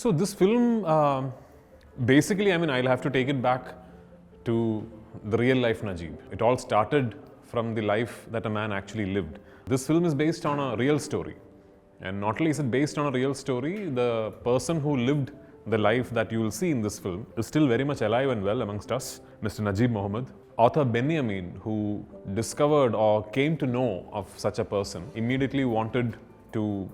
So this film, basically, I mean, I'll have to take it back to the real life Najib. It all started from the life that a man actually lived. This film is based on a real story. And not only is it based on a real story, the person who lived the life that you will see in this film is still very much alive and well amongst us, Mr. Najib Mohammed. Author Benjamin, who discovered or came to know of such a person, immediately wanted to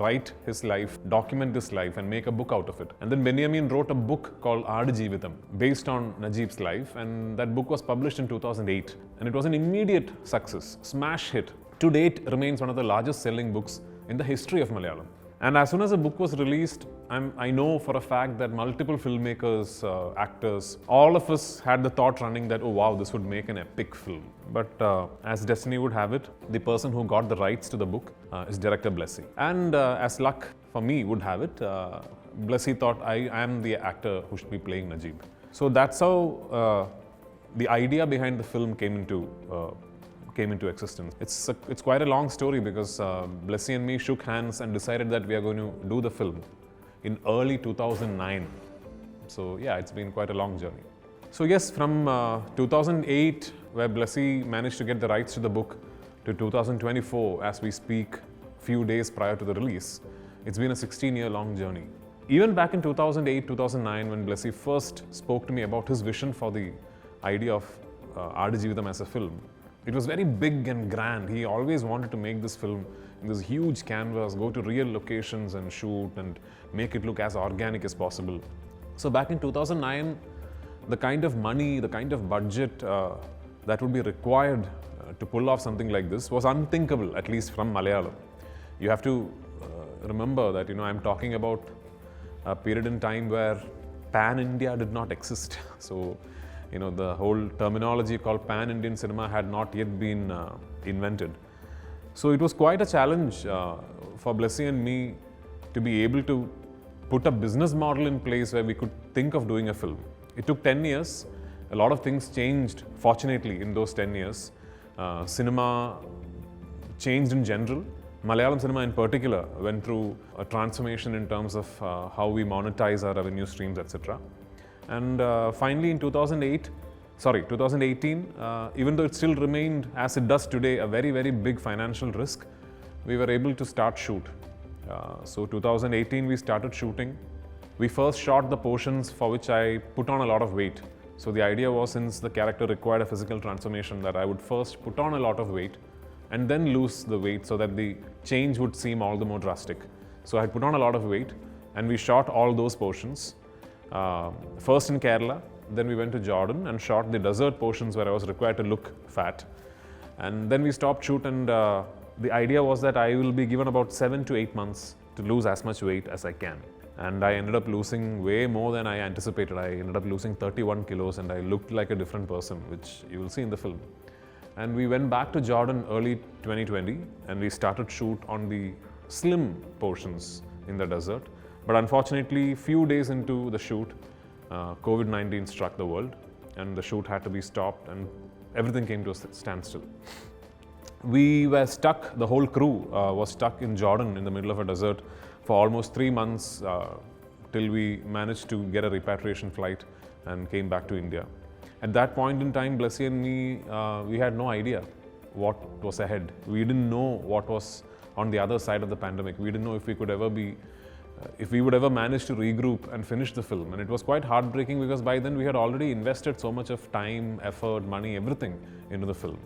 write his life, document his life and make a book out of it. And then Benjamin wrote a book called Aadjeevitham based on Najib's life, and that book was published in 2008. And it was an immediate success, smash hit. To date, remains one of the largest selling books in the history of Malayalam. And as soon as the book was released, I know for a fact that multiple filmmakers, actors, all of us had the thought running that, oh wow, this would make an epic film. But as destiny would have it, the person who got the rights to the book is director Blessy. And as luck for me would have it, Blessy thought I am the actor who should be playing Najib. So that's how the idea behind the film came into existence. It's quite a long story because Blessy and me shook hands and decided that we are going to do the film in early 2009. So yeah, it's been quite a long journey. So yes, from 2008, where Blessy managed to get the rights to the book, to 2024, as we speak, few days prior to the release, it's been a 16-year-long journey. Even back in 2008, 2009, when Blessy first spoke to me about his vision for the idea of Aadjeevitham as a film, it was very big and grand. He always wanted to make this film in this huge canvas, go to real locations and shoot and make it look as organic as possible. So back in 2009, the kind of money, the kind of budget that would be required to pull off something like this was unthinkable, at least from Malayalam. You have to remember that, I'm talking about a period in time where pan-India did not exist. So, the whole terminology called pan-Indian cinema had not yet been invented. So it was quite a challenge for Blessy and me to be able to put a business model in place where we could think of doing a film. It took 10 years. A lot of things changed, fortunately, in those 10 years. Cinema changed in general. Malayalam cinema in particular went through a transformation in terms of how we monetize our revenue streams, etc. And finally in 2018, even though it still remained, as it does today, a very, very big financial risk, we were able to start shoot. So 2018 we started shooting. We first shot the portions for which I put on a lot of weight. So the idea was, since the character required a physical transformation, that I would first put on a lot of weight and then lose the weight so that the change would seem all the more drastic. So I had put on a lot of weight and we shot all those portions. First in Kerala, then we went to Jordan and shot the desert portions where I was required to look fat. And then we stopped shoot, and the idea was that I will be given about 7 to 8 months to lose as much weight as I can. And I ended up losing way more than I anticipated. I ended up losing 31 kilos and I looked like a different person, which you will see in the film. And we went back to Jordan early 2020 and we started shoot on the slim portions in the desert. But unfortunately, few days into the shoot, COVID-19 struck the world and the shoot had to be stopped and everything came to a standstill. We were stuck, the whole crew was stuck in Jordan in the middle of a desert for almost 3 months till we managed to get a repatriation flight and came back to India. At that point in time, Blessy and me, we had no idea what was ahead. We didn't know what was on the other side of the pandemic. We didn't know if we could ever be if we would ever manage to regroup and finish the film. And it was quite heartbreaking because by then we had already invested so much of time, effort, money, everything into the film.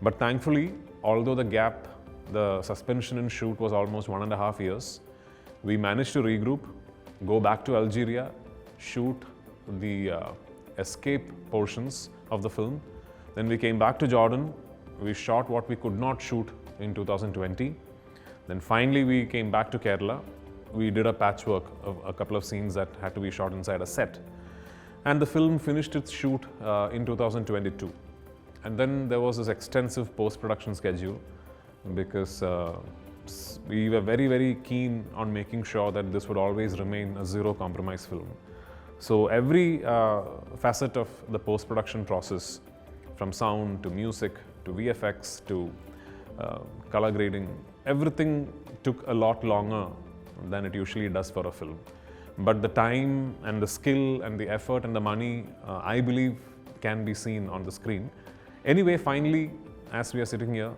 But thankfully, although the suspension in shoot was almost 1.5 years, we managed to regroup, go back to Algeria, shoot the escape portions of the film. Then we came back to Jordan, we shot what we could not shoot in 2020. Then finally we came back to Kerala. We did a patchwork of a couple of scenes that had to be shot inside a set. And the film finished its shoot in 2022. And then there was this extensive post-production schedule because we were very, very keen on making sure that this would always remain a zero-compromise film. So every facet of the post-production process, from sound to music to VFX to color grading, everything took a lot longer than it usually does for a film. but the time and the skill and the effort and the money, I believe, can be seen on the screen. Anyway, finally, as we are sitting here,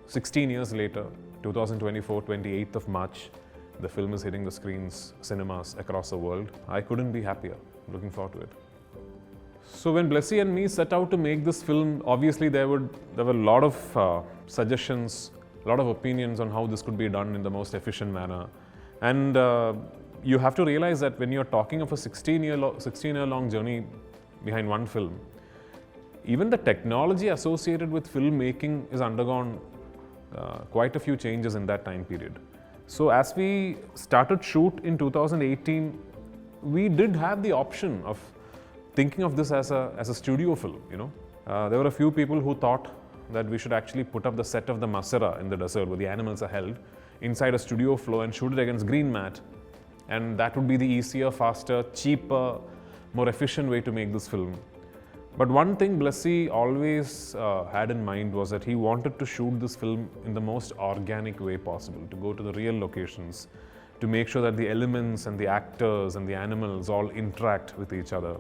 16 years later, 2024, 28th of March, the film is hitting the screens, cinemas across the world. I couldn't be happier. Looking forward to it. So when Blessy and me set out to make this film, obviously there were a lot of suggestions, a lot of opinions on how this could be done in the most efficient manner. And you have to realize that when you're talking of a 16-year-long journey behind one film, even the technology associated with filmmaking has undergone quite a few changes in that time period. So as we started shoot in 2018, we did have the option of thinking of this as a studio film, you know. There were a few people who thought that we should actually put up the set of the Masera in the desert where the animals are held inside a studio floor and shoot it against green mat. And that would be the easier, faster, cheaper, more efficient way to make this film. But one thing Blessy always had in mind was that he wanted to shoot this film in the most organic way possible, to go to the real locations, to make sure that the elements and the actors and the animals all interact with each other.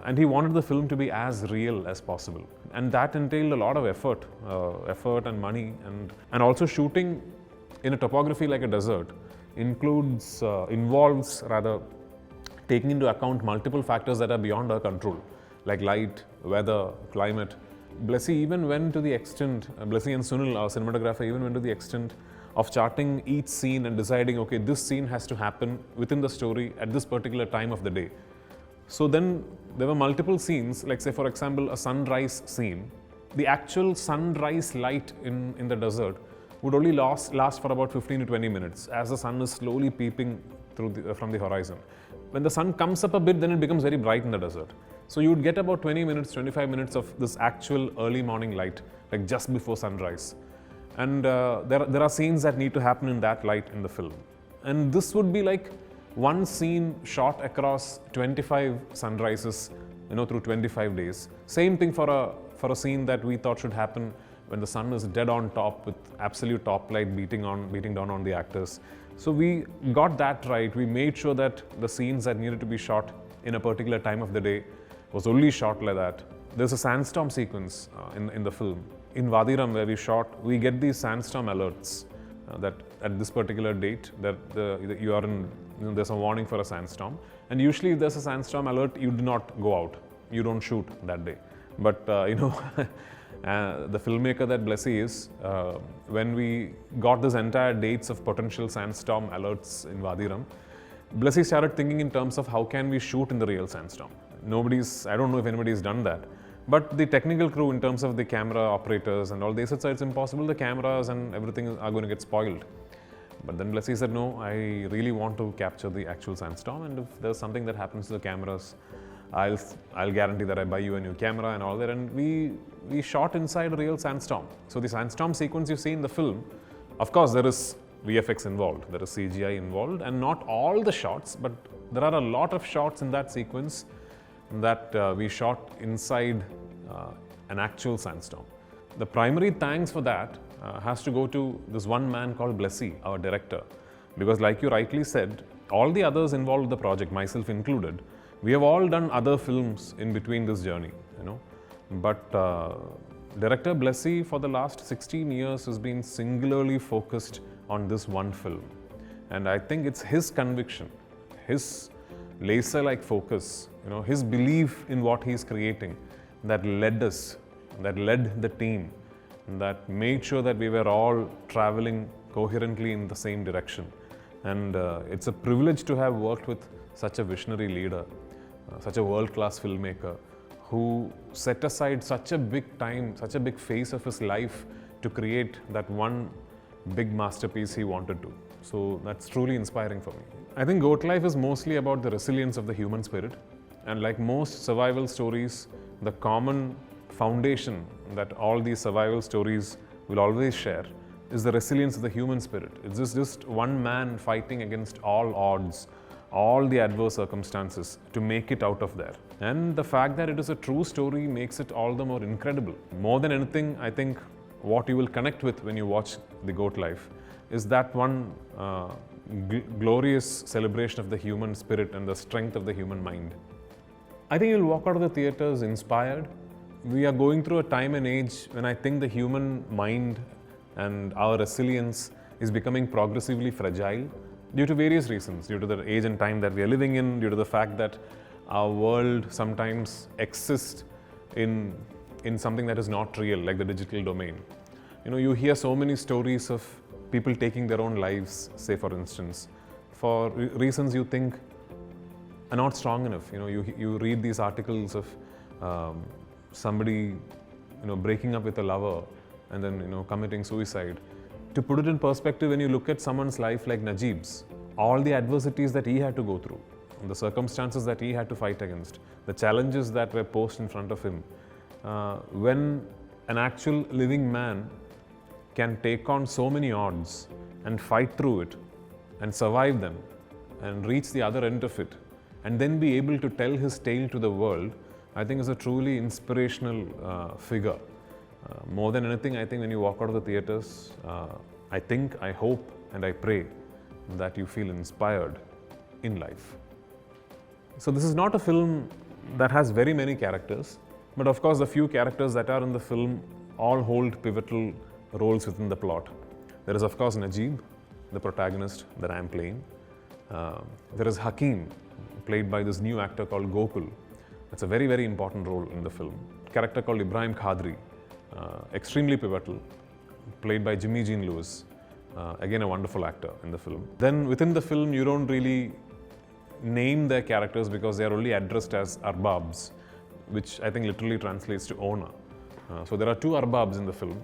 And he wanted the film to be as real as possible. And that entailed a lot of effort and money. And also shooting in a topography like a desert involves taking into account multiple factors that are beyond our control, like light, weather, climate. Blessy even went to the extent, Blessy and Sunil, our cinematographer, even went to the extent of charting each scene and deciding, okay, this scene has to happen within the story at this particular time of the day. So then there were multiple scenes, like say for example, a sunrise scene. The actual sunrise light in the desert would only last for about 15 to 20 minutes as the sun is slowly peeping through from the horizon. When the sun comes up a bit, then it becomes very bright in the desert. So you would get about 20 minutes, 25 minutes of this actual early morning light, like just before sunrise. And there are scenes that need to happen in that light in the film. And this would be like one scene shot across 25 sunrises, you know, through 25 days. Same thing for a scene that we thought should happen when the sun is dead on top with absolute top light beating down on the actors. So we got that right. We made sure that the scenes that needed to be shot in a particular time of the day was only shot like that. There's a sandstorm sequence in the film. In Vadiram, where we shot, we get these sandstorm alerts that at this particular date that you are in, you know, there's a warning for a sandstorm. And usually if there's a sandstorm alert, you do not go out. You don't shoot that day. But you know, the filmmaker that Blessy is, when we got this entire dates of potential sandstorm alerts in Vadiram, Blessy started thinking in terms of how can we shoot in the real sandstorm. I don't know if anybody's done that. But the technical crew, in terms of the camera operators and all, they said, it's impossible, the cameras and everything are going to get spoiled. But then Blessy said, no, I really want to capture the actual sandstorm, and if there's something that happens to the cameras, I'll guarantee that I buy you a new camera and all that. And we shot inside a real sandstorm. So the sandstorm sequence you see in the film, of course there is VFX involved, there is CGI involved, and not all the shots, but there are a lot of shots in that sequence that we shot inside an actual sandstorm. The primary thanks for that has to go to this one man called Blessy, our director, because like you rightly said, all the others involved in the project, myself included, we have all done other films in between this journey, you know. But director Blessy for the last 16 years has been singularly focused on this one film. And I think it's his conviction, his laser-like focus, you know, his belief in what he's creating that led the team, that made sure that we were all traveling coherently in the same direction. And it's a privilege to have worked with such a visionary leader, such a world-class filmmaker who set aside such a big time, such a big phase of his life to create that one big masterpiece he wanted to. So that's truly inspiring for me. I think Goat Life is mostly about the resilience of the human spirit. And like most survival stories, the common foundation that all these survival stories will always share is the resilience of the human spirit. It's just one man fighting against all odds, all the adverse circumstances to make it out of there. And the fact that it is a true story makes it all the more incredible. More than anything, I think what you will connect with when you watch The Goat Life is that one glorious celebration of the human spirit and the strength of the human mind. I think you'll walk out of the theatres inspired. We are going through a time and age when I think the human mind and our resilience is becoming progressively fragile due to various reasons, due to the age and time that we are living in, due to the fact that our world sometimes exists in something that is not real, like the digital domain. You hear so many stories of people taking their own lives, say for instance, for reasons you think are not strong enough. You read these articles of somebody breaking up with a lover and then committing suicide. To put it in perspective, when you look at someone's life like Najib's, all the adversities that he had to go through, the circumstances that he had to fight against, the challenges that were posed in front of him, when an actual living man can take on so many odds and fight through it and survive them and reach the other end of it and then be able to tell his tale to the world, I think is a truly inspirational figure. More than anything, I think when you walk out of the theatres, I hope and I pray that you feel inspired in life. So this is not a film that has very many characters, but of course the few characters that are in the film all hold pivotal roles within the plot. There is of course Najib, the protagonist that I am playing. There is Hakim, played by this new actor called Gokul. That's a very, very important role in the film. A character called Ibrahim Khadri, extremely pivotal, played by Jimmy Jean Lewis, again a wonderful actor in the film. Then within the film you don't really name their characters because they are only addressed as arbabs, which I think literally translates to owner. So there are two arbabs in the film.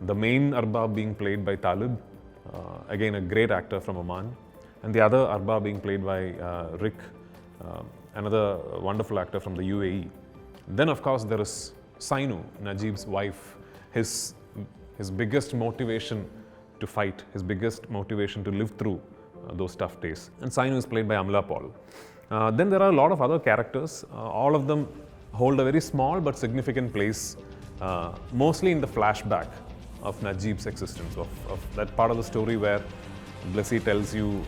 The main arbab being played by Talib, again a great actor from Oman, and the other arbab being played by Rick, another wonderful actor from the UAE. Then of course there is Sainu, Najib's wife, his biggest motivation to fight, his biggest motivation to live through those tough days. And Sainu is played by Amla Paul. Then there are a lot of other characters. All of them hold a very small but significant place, mostly in the flashback of Najib's existence, of that part of the story where Blessy tells you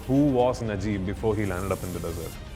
who was Najib before he landed up in the desert.